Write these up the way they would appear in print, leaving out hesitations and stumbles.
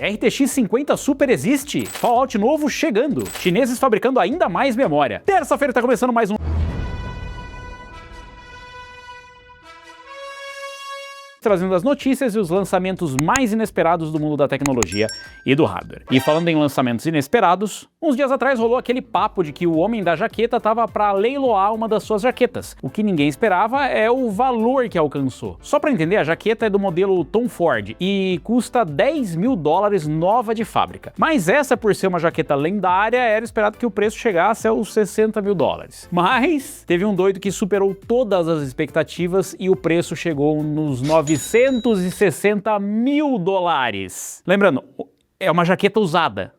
RTX 50 Super existe? Fallout novo chegando. Chineses fabricando ainda mais memória. Terça-feira tá começando mais um... trazendo as notícias e os lançamentos mais inesperados do mundo da tecnologia e do hardware. E falando em lançamentos inesperados, uns dias atrás rolou aquele papo de que o homem da jaqueta tava para leiloar uma das suas jaquetas. O que ninguém esperava é o valor que alcançou. Só para entender, a jaqueta é do modelo Tom Ford e custa $10 mil nova de fábrica. Mas essa, por ser uma jaqueta lendária, era esperado que o preço chegasse aos $60 mil. Mas teve um doido que superou todas as expectativas e o preço chegou nos $960 mil. Lembrando, é uma jaqueta usada.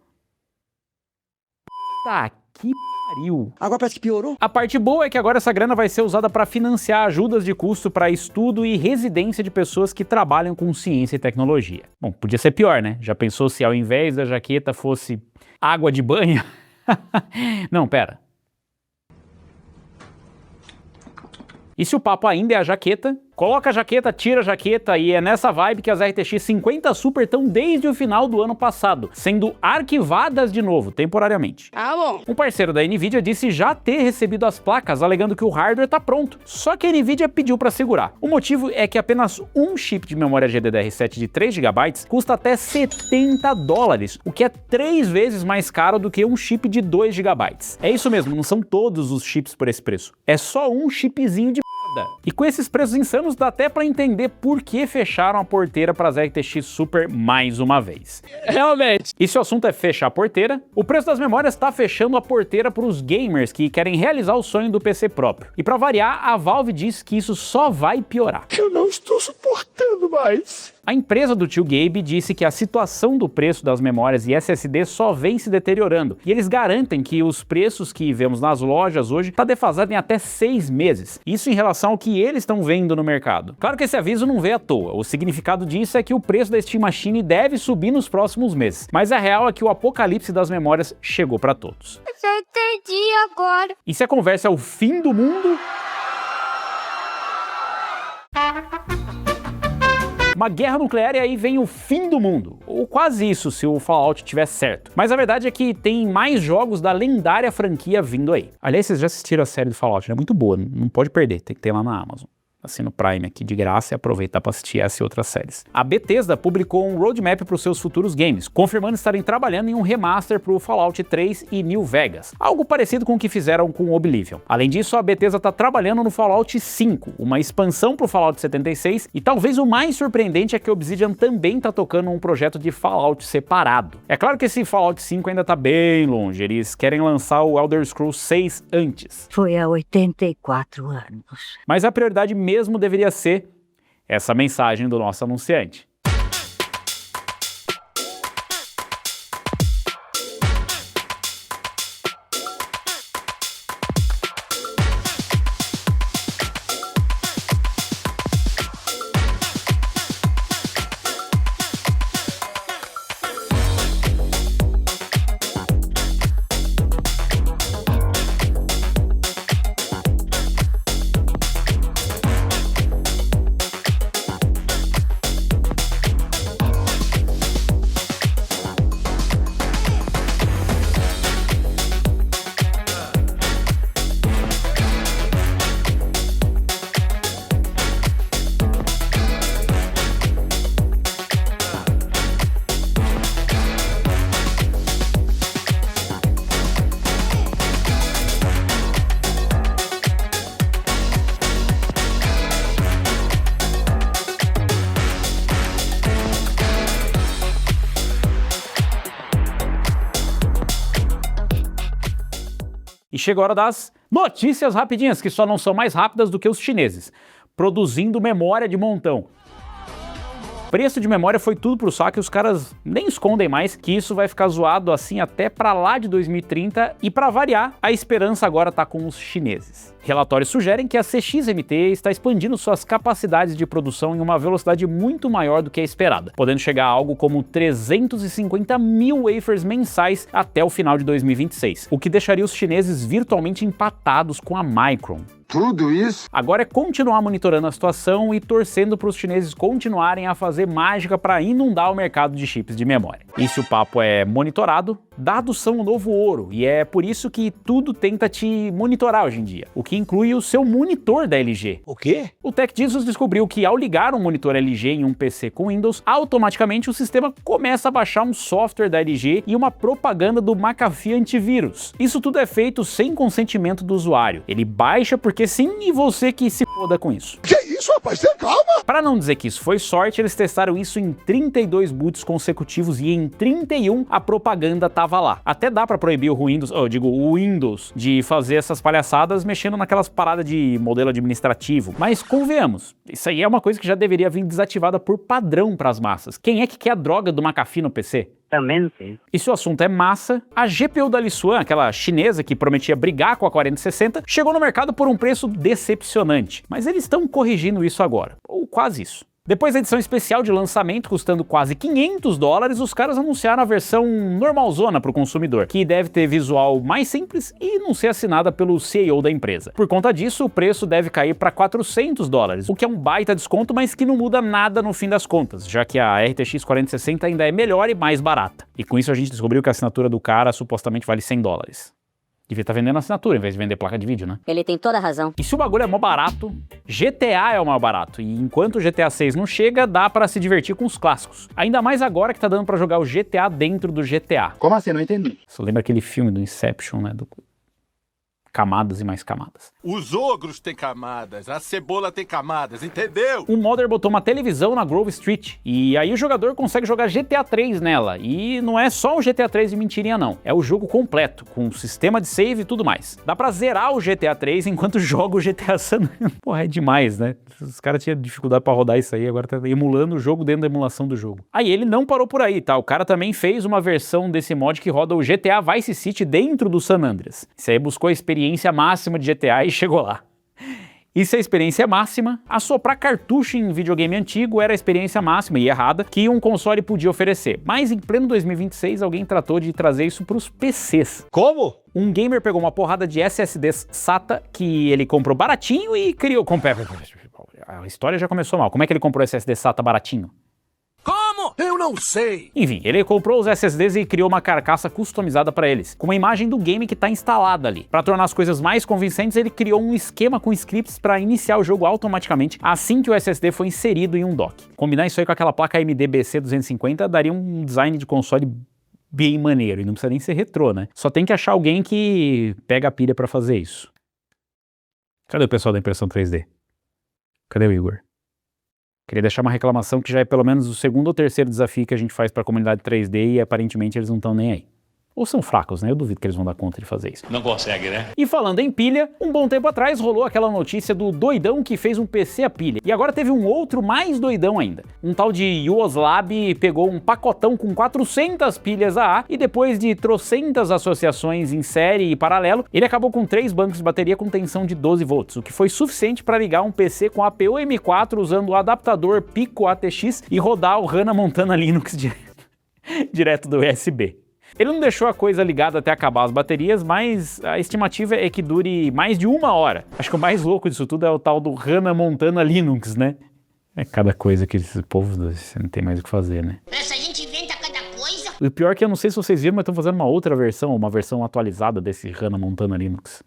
Tá, que pariu. Agora parece que piorou. A parte boa é que agora essa grana vai ser usada para financiar ajudas de custo para estudo e residência de pessoas que trabalham com ciência e tecnologia. Bom, podia ser pior, né? Já pensou se ao invés da jaqueta fosse água de banho? Não, pera. E se o papo ainda é a jaqueta, coloca a jaqueta, tira a jaqueta e é nessa vibe que as RTX 50 Super estão desde o final do ano passado, sendo arquivadas de novo, temporariamente. Ah, bom. Um parceiro da Nvidia disse já ter recebido as placas, alegando que o hardware tá pronto, só que a Nvidia pediu para segurar. O motivo é que apenas um chip de memória GDDR7 de 3 GB custa até $70, o que é 3 vezes mais caro do que um chip de 2 GB. É isso mesmo, não são todos os chips por esse preço, é só um chipzinho de e com esses preços insanos dá até pra entender por que fecharam a porteira para as RTX Super mais uma vez. Realmente. E se o assunto é fechar a porteira, o preço das memórias está fechando a porteira para os gamers que querem realizar o sonho do PC próprio. E para variar, a Valve diz que isso só vai piorar. Eu não estou suportando mais. A empresa do tio Gabe disse que a situação do preço das memórias e SSD só vem se deteriorando, e eles garantem que os preços que vemos nas lojas hoje está defasado em até 6 meses. Isso em relação ao que eles estão vendo no mercado. Claro que esse aviso não veio à toa, o significado disso é que o preço da Steam Machine deve subir nos próximos meses, mas a real é que o apocalipse das memórias chegou para todos. Eu já entendi agora. E se a conversa é o fim do mundo... uma guerra nuclear e aí vem o fim do mundo. Ou quase isso, se o Fallout tiver certo. Mas a verdade é que tem mais jogos da lendária franquia vindo aí. Aliás, vocês já assistiram a série do Fallout, né? Muito boa, não pode perder, tem que ter lá na Amazon. Assina o Prime aqui de graça e aproveitar para assistir essa e outras séries. A Bethesda publicou um roadmap para os seus futuros games, confirmando estarem trabalhando em um remaster para o Fallout 3 e New Vegas, algo parecido com o que fizeram com Oblivion. Além disso, a Bethesda está trabalhando no Fallout 5, uma expansão para o Fallout 76, e talvez o mais surpreendente é que a Obsidian também está tocando um projeto de Fallout separado. É claro que esse Fallout 5 ainda está bem longe, eles querem lançar o Elder Scrolls 6 antes. Foi há 84 anos. Mas a prioridade mesmo deveria ser essa mensagem do nosso anunciante. E chegou a hora das notícias rapidinhas, que só não são mais rápidas do que os chineses, produzindo memória de montão. Preço de memória foi tudo pro saco e os caras nem escondem mais que isso vai ficar zoado assim até pra lá de 2030 e pra variar, a esperança agora tá com os chineses. Relatórios sugerem que a CXMT está expandindo suas capacidades de produção em uma velocidade muito maior do que a esperada, podendo chegar a algo como 350 mil wafers mensais até o final de 2026, o que deixaria os chineses virtualmente empatados com a Micron. Tudo isso? Agora é continuar monitorando a situação e torcendo para os chineses continuarem a fazer mágica para inundar o mercado de chips de memória. E se o papo é monitorado, dados são o novo ouro, e é por isso que tudo tenta te monitorar hoje em dia, o que inclui o seu monitor da LG. O quê? O TechDisus descobriu que ao ligar um monitor LG em um PC com Windows, automaticamente o sistema começa a baixar um software da LG e uma propaganda do McAfee antivírus. Isso tudo é feito sem consentimento do usuário. Ele baixa porque sim, e você que se foda com isso. Que isso, rapaz? Tenha calma! Para não dizer que isso foi sorte, eles testaram isso em 32 boots consecutivos e em 31 a propaganda tava lá. Até dá para proibir o Windows de fazer essas palhaçadas mexendo naquelas paradas de modelo administrativo. Mas convenhamos, isso aí é uma coisa que já deveria vir desativada por padrão para as massas. Quem é que quer a droga do McAfee no PC? Também não sei. E se o assunto é massa, a GPU da Lisuan, aquela chinesa que prometia brigar com a 4060, chegou no mercado por um preço decepcionante. Mas eles estão corrigindo isso agora, ou quase isso. Depois da edição especial de lançamento, custando quase $500, os caras anunciaram a versão normalzona para o consumidor, que deve ter visual mais simples e não ser assinada pelo CEO da empresa. Por conta disso, o preço deve cair para $400, o que é um baita desconto, mas que não muda nada no fim das contas, já que a RTX 4060 ainda é melhor e mais barata. E com isso a gente descobriu que a assinatura do cara supostamente vale $100. Devia estar vendendo assinatura em vez de vender placa de vídeo, né? Ele tem toda a razão. E se o bagulho é mó barato, GTA é o mais barato. E enquanto o GTA 6 não chega, dá pra se divertir com os clássicos. Ainda mais agora que tá dando pra jogar o GTA dentro do GTA. Como assim? Não entendi. Você lembra aquele filme do Inception, né? Camadas e mais camadas. Os ogros têm camadas, a cebola tem camadas, entendeu? O modder botou uma televisão na Grove Street, e aí o jogador consegue jogar GTA 3 nela. E não é só o GTA 3 de mentirinha não, é o jogo completo, com sistema de save e tudo mais. Dá pra zerar o GTA 3 enquanto joga o GTA San Andreas. Porra, é demais, né? Os caras tinham dificuldade pra rodar isso aí, agora tá emulando o jogo dentro da emulação do jogo. Aí ele não parou por aí, tá? O cara também fez uma versão desse mod que roda o GTA Vice City dentro do San Andreas. Isso aí buscou a experiência máxima de GTA e chegou lá. E se a experiência máxima, assoprar cartucho em videogame antigo era a experiência máxima e errada que um console podia oferecer. Mas em pleno 2026 alguém tratou de trazer isso para os PCs. Como? Um gamer pegou uma porrada de SSDs SATA que ele comprou baratinho e criou... A história já começou mal. Como é que ele comprou SSD SATA baratinho? Como? Eu não sei. Enfim, ele comprou os SSDs e criou uma carcaça customizada para eles, com uma imagem do game que está instalada ali. Para tornar as coisas mais convincentes, ele criou um esquema com scripts para iniciar o jogo automaticamente assim que o SSD foi inserido em um dock. Combinar isso aí com aquela placa AMD BC250 daria um design de console bem maneiro, e não precisa nem ser retrô, né? Só tem que achar alguém que pega a pilha para fazer isso. Cadê o pessoal da impressão 3D? Cadê o Igor? Queria deixar uma reclamação que já é pelo menos o segundo ou terceiro desafio que a gente faz para a comunidade 3D e aparentemente eles não estão nem aí. Ou são fracos, né? Eu duvido que eles vão dar conta de fazer isso. Não consegue, né? E falando em pilha, um bom tempo atrás rolou aquela notícia do doidão que fez um PC a pilha. E agora teve um outro mais doidão ainda. Um tal de Yuoslab pegou um pacotão com 400 pilhas AA e depois de trocentas associações em série e paralelo, ele acabou com 3 bancos de bateria com tensão de 12 volts, o que foi suficiente para ligar um PC com APU M4 usando o adaptador Pico ATX e rodar o Hannah Montana Linux direto do USB. Ele não deixou a coisa ligada até acabar as baterias, mas a estimativa é que dure mais de 1 hora. Acho que o mais louco disso tudo é o tal do Hannah Montana Linux, né? É cada coisa que esse povo não tem mais o que fazer, né? Essa gente inventa cada coisa. O pior é que eu não sei se vocês viram, mas estão fazendo uma outra versão, uma versão atualizada desse Hannah Montana Linux.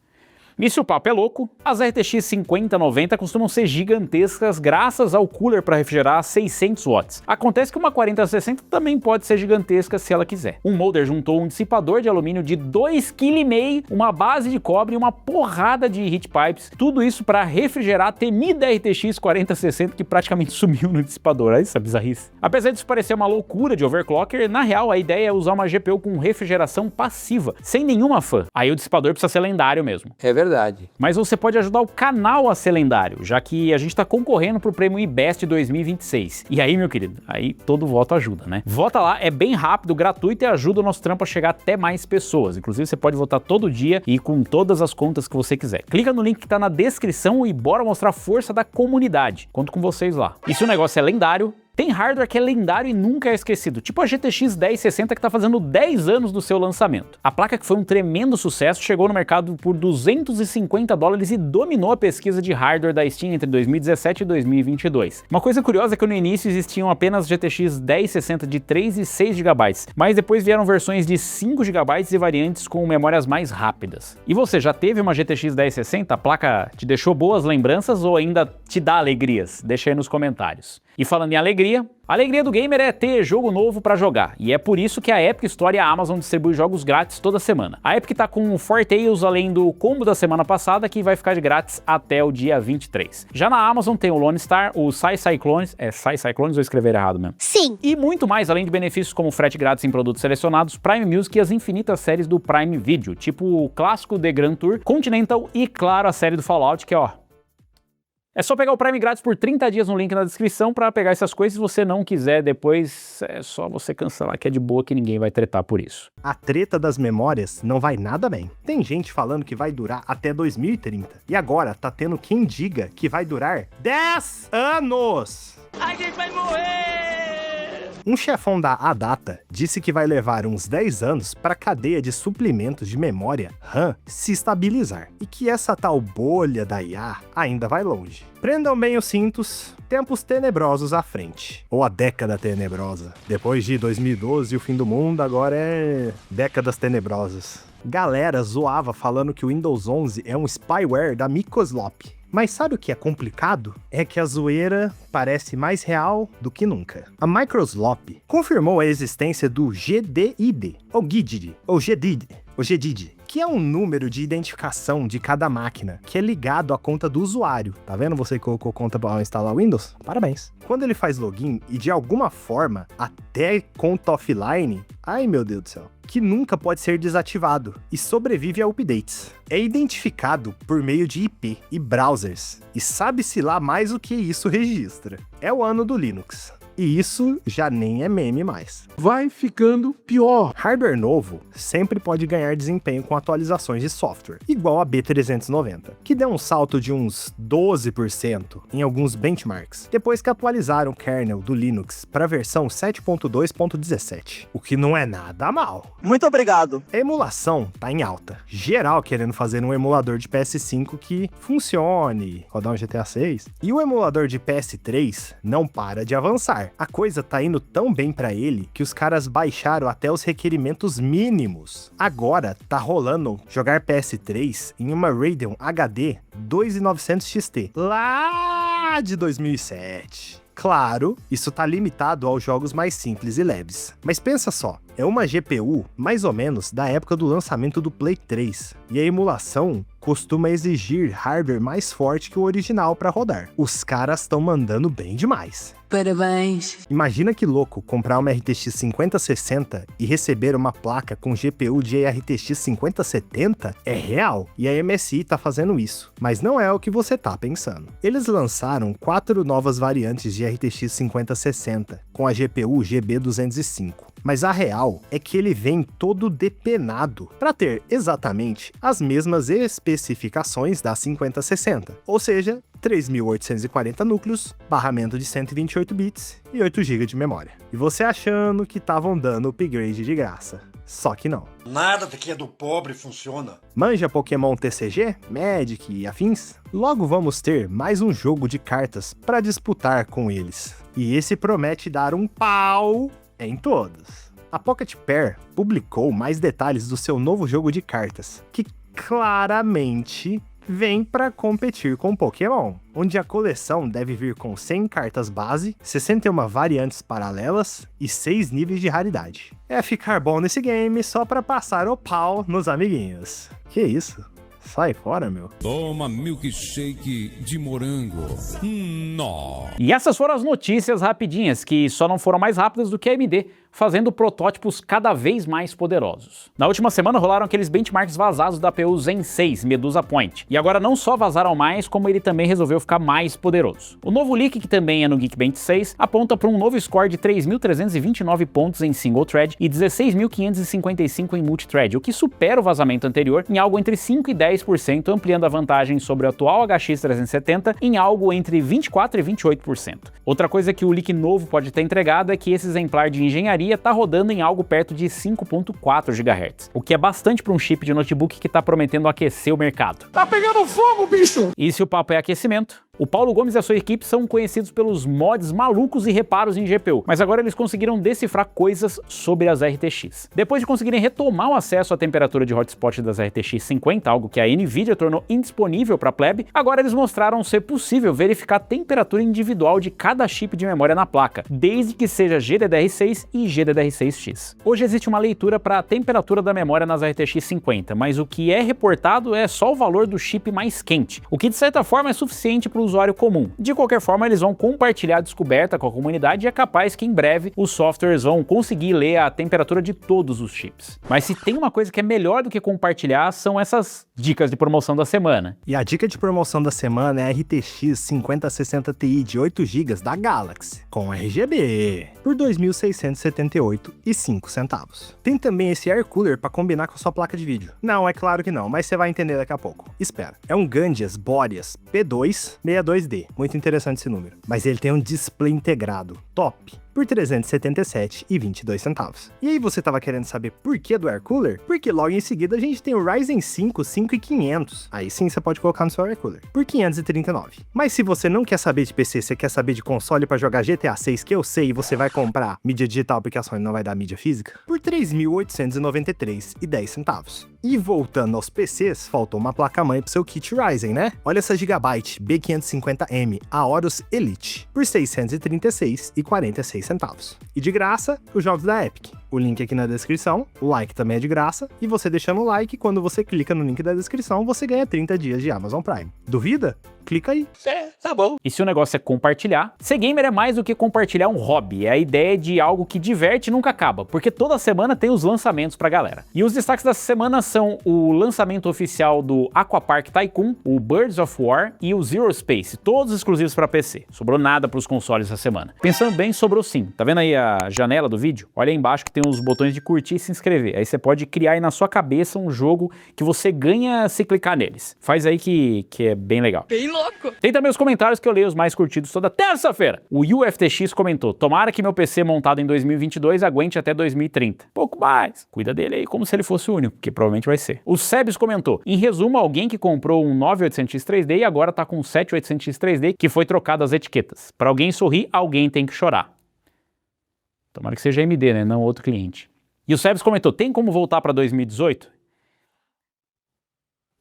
E se o papo é louco, as RTX 5090 costumam ser gigantescas graças ao cooler para refrigerar a 600 watts. Acontece que uma 4060 também pode ser gigantesca se ela quiser. Um modder juntou um dissipador de alumínio de 2,5 kg, uma base de cobre e uma porrada de heat pipes, tudo isso para refrigerar a temida RTX 4060 que praticamente sumiu no dissipador. Olha essa bizarrice. Apesar disso parecer uma loucura de overclocker, na real a ideia é usar uma GPU com refrigeração passiva, sem nenhuma fan. Aí o dissipador precisa ser lendário mesmo. É verdade. verdade. Mas você pode ajudar o canal a ser lendário, já que a gente tá concorrendo pro prêmio IBEST 2026. E aí, meu querido, aí todo voto ajuda, né? Vota lá, é bem rápido, gratuito e ajuda o nosso trampo a chegar até mais pessoas. Inclusive, você pode votar todo dia e com todas as contas que você quiser. Clica no link que tá na descrição e bora mostrar a força da comunidade. Conto com vocês lá. E se o negócio é lendário, tem hardware que é lendário e nunca é esquecido, tipo a GTX 1060 que tá fazendo 10 anos do seu lançamento. A placa, que foi um tremendo sucesso, chegou no mercado por $250 e dominou a pesquisa de hardware da Steam entre 2017 e 2022. Uma coisa curiosa é que no início existiam apenas GTX 1060 de 3 e 6 GB, mas depois vieram versões de 5 GB e variantes com memórias mais rápidas. E você já teve uma GTX 1060? A placa te deixou boas lembranças ou ainda te dá alegrias? Deixa aí nos comentários. E falando em alegria, a alegria do gamer é ter jogo novo pra jogar, e é por isso que a Epic Store e a Amazon distribuem jogos grátis toda semana. A Epic tá com o Four Tales, além do combo da semana passada, que vai ficar de grátis até o dia 23. Já na Amazon tem o Lone Star, o Cyclones, Cyclones ou escrever errado mesmo? Sim. E muito mais, além de benefícios como frete grátis em produtos selecionados, Prime Music e as infinitas séries do Prime Video, tipo o clássico The Grand Tour, Continental e, claro, a série do Fallout, que ó... É só pegar o Prime grátis por 30 dias no link na descrição pra pegar essas coisas. Se você não quiser, depois é só você cancelar, que é de boa, que ninguém vai tretar por isso. A treta das memórias não vai nada bem. Tem gente falando que vai durar até 2030. E agora tá tendo quem diga que vai durar 10 anos! A gente vai morrer! Um chefão da ADATA disse que vai levar uns 10 anos para a cadeia de suprimentos de memória RAM se estabilizar, e que essa tal bolha da IA ainda vai longe. Prendam bem os cintos, tempos tenebrosos à frente. Ou a década tenebrosa. Depois de 2012 e o fim do mundo, agora é décadas tenebrosas. Galera zoava falando que o Windows 11 é um spyware da Microsoft. Mas sabe o que é complicado? É que a zoeira parece mais real do que nunca. A Microsoft confirmou a existência do GDID, ou GIDID, ou GDID, que é um número de identificação de cada máquina, que é ligado à conta do usuário. Tá vendo você que colocou conta para instalar o Windows? Parabéns. Quando ele faz login e de alguma forma até conta offline, ai meu Deus do céu, que nunca pode ser desativado e sobrevive a updates. É identificado por meio de IP e browsers, e sabe-se lá mais o que isso registra. É o ano do Linux. E isso já nem é meme mais. Vai ficando pior. Hardware novo sempre pode ganhar desempenho com atualizações de software, igual a B390, que deu um salto de uns 12% em alguns benchmarks, depois que atualizaram o kernel do Linux para a versão 7.2.17, o que não é nada mal. Muito obrigado. A emulação tá em alta, geral querendo fazer um emulador de PS5 que funcione, rodar um GTA 6, e o emulador de PS3 não para de avançar. A coisa tá indo tão bem pra ele que os caras baixaram até os requerimentos mínimos. Agora tá rolando jogar PS3 em uma Radeon HD 2900 XT, lá de 2007. Claro, isso tá limitado aos jogos mais simples e leves. Mas pensa só, é uma GPU mais ou menos da época do lançamento do Play 3, e a emulação costuma exigir hardware mais forte que o original para rodar. Os caras estão mandando bem demais. Parabéns. Imagina que louco comprar uma RTX 5060 e receber uma placa com GPU de RTX 5070? É real, e a MSI tá fazendo isso, mas não é o que você tá pensando. Eles lançaram 4 novas variantes de RTX 5060 com a GPU GB205. Mas a real é que ele vem todo depenado para ter exatamente as mesmas especificações da 5060, ou seja, 3.840 núcleos, barramento de 128 bits e 8 GB de memória. E você achando que estavam dando upgrade de graça. Só que não. Nada que é do pobre funciona. Manja Pokémon TCG, Magic e afins? Logo vamos ter mais um jogo de cartas para disputar com eles. E esse promete dar um pau em todos. A Pocket Pair publicou mais detalhes do seu novo jogo de cartas, que claramente vem para competir com Pokémon, onde a coleção deve vir com 100 cartas base, 61 variantes paralelas e 6 níveis de raridade. É ficar bom nesse game só para passar o pau nos amiguinhos. Que isso? Sai fora, meu. Toma milkshake de morango. Nó. E essas foram as notícias rapidinhas, que só não foram mais rápidas do que a AMD. fazendo protótipos cada vez mais poderosos. Na última semana rolaram aqueles benchmarks vazados da APU Zen 6 Medusa Point, e agora não só vazaram mais, como ele também resolveu ficar mais poderoso. O novo leak, que também é no Geekbench 6, aponta para um novo score de 3.329 pontos em single thread e 16.555 em multithread, o que supera o vazamento anterior em algo entre 5 e 10%, ampliando a vantagem sobre o atual HX 370 em algo entre 24 e 28%. Outra coisa que o leak novo pode ter entregado é que esse exemplar de engenharia está rodando em algo perto de 5.4 GHz, o que é bastante para um chip de notebook que está prometendo aquecer o mercado. Tá pegando fogo, bicho! E se o papo é aquecimento, o Paulo Gomes e a sua equipe são conhecidos pelos mods malucos e reparos em GPU, mas agora eles conseguiram decifrar coisas sobre as RTX. Depois de conseguirem retomar o acesso à temperatura de hotspot das RTX 50, algo que a Nvidia tornou indisponível para a plebe, agora eles mostraram ser possível verificar a temperatura individual de cada chip de memória na placa, desde que seja GDDR6 e GDDR6X. Hoje existe uma leitura para a temperatura da memória nas RTX 50, mas o que é reportado é só o valor do chip mais quente, o que de certa forma é suficiente para o usuário comum. De qualquer forma, eles vão compartilhar a descoberta com a comunidade e é capaz que em breve os softwares vão conseguir ler a temperatura de todos os chips. Mas se tem uma coisa que é melhor do que compartilhar, são essas dicas de promoção da semana. E a dica de promoção da semana é a RTX 5060 Ti de 8 GB da Galaxy, com RGB, por R$ 2.678,05. Tem também esse air cooler para combinar com a sua placa de vídeo. Não, é claro que não, mas você vai entender daqui a pouco. Espera. É um Gandias Boreas P2 62D. Muito interessante esse número. Mas ele tem um display integrado. Top! Por R$ 377,22. E aí você tava querendo saber por que do air cooler? Porque logo em seguida a gente tem o Ryzen 5 5500. Aí sim você pode colocar no seu air cooler. Por R$ 539. Mas se você não quer saber de PC, você quer saber de console para jogar GTA 6, que eu sei, e você vai comprar mídia digital porque a Sony não vai dar mídia física, por R$ 3.893,10. E voltando aos PCs, faltou uma placa-mãe pro seu kit Ryzen, né? Olha essa Gigabyte B550M Aorus Elite por R$ 636,46. E de graça, os jogos da Epic. O link aqui na descrição, o like também é de graça, e você deixando o like, quando você clica no link da descrição, você ganha 30 dias de Amazon Prime. Duvida? Clica aí. Tá bom. E se o negócio é compartilhar, ser gamer é mais do que compartilhar um hobby, é a ideia de algo que diverte e nunca acaba, porque toda semana tem os lançamentos pra galera. E os destaques dessa semana são o lançamento oficial do Aquapark Tycoon, o Birds of War e o Zero Space, todos exclusivos pra PC. Sobrou nada pros consoles essa semana. Pensando bem, sobrou sim. Tá vendo aí a janela do vídeo? Olha aí embaixo que tem os botões de curtir e se inscrever. Aí você pode criar aí na sua cabeça um jogo que você ganha se clicar neles. Faz aí que é bem legal. Bem louco. Tem também os comentários que eu leio os mais curtidos toda terça-feira. O UFTX comentou: tomara que meu PC montado em 2022 aguente até 2030. Pouco mais. Cuida dele aí como se ele fosse o único, porque provavelmente vai ser. O Sebes comentou: em resumo, alguém que comprou um 9800X 3D e agora tá com um 7800X 3D que foi trocado as etiquetas. Pra alguém sorrir, alguém tem que chorar. Tomara que seja AMD, né? Não outro cliente. E o Sebes comentou: tem como voltar pra 2018?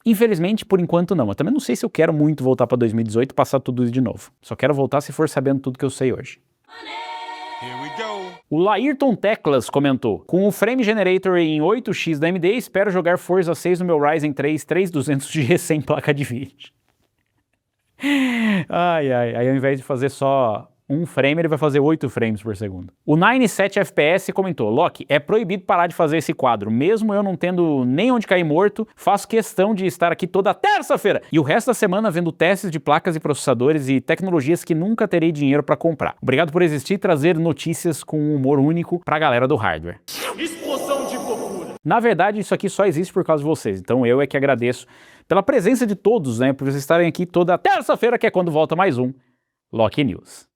Infelizmente, por enquanto não. Eu também não sei se eu quero muito voltar pra 2018 e passar tudo isso de novo. Só quero voltar se for sabendo tudo que eu sei hoje. Here we go. O Laírton Teclas comentou: com o Frame Generator em 8x da AMD, espero jogar Forza 6 no meu Ryzen 3 3200G sem placa de vídeo. Aí ao invés de fazer só um frame, ele vai fazer 8 frames por segundo. O 97FPS comentou: Loki, é proibido parar de fazer esse quadro. Mesmo eu não tendo nem onde cair morto, faço questão de estar aqui toda terça-feira e o resto da semana vendo testes de placas e processadores e tecnologias que nunca terei dinheiro para comprar. Obrigado por existir e trazer notícias com um humor único pra galera do hardware. Explosão de loucura. Na verdade, isso aqui só existe por causa de vocês. Então eu é que agradeço pela presença de todos, né? Por vocês estarem aqui toda terça-feira, que é quando volta mais um Loki News.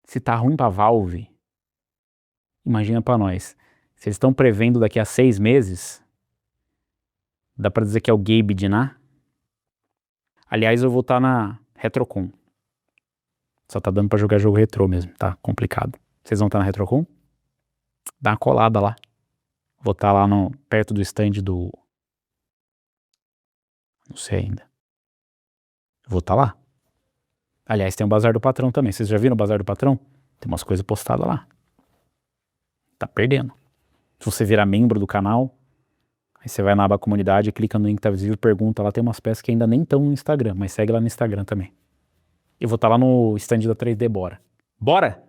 Se tá ruim pra Valve, imagina pra nós. Se eles estão prevendo daqui a 6 meses, dá pra dizer que é o Gabe Diná? Aliás, eu vou estar na Retrocon. Só tá dando pra jogar jogo retrô mesmo, tá complicado. Vocês vão estar na Retrocon? Dá uma colada lá. Vou estar lá perto do stand do... Não sei ainda. Vou estar lá. Aliás, tem o Bazar do Patrão também. Vocês já viram o Bazar do Patrão? Tem umas coisas postadas lá. Tá perdendo. Se você virar membro do canal, aí você vai na aba comunidade, clica no link que tá visível, pergunta lá, tem umas peças que ainda nem estão no Instagram, mas segue lá no Instagram também. Eu vou estar lá no stand da 3D Bora. Bora?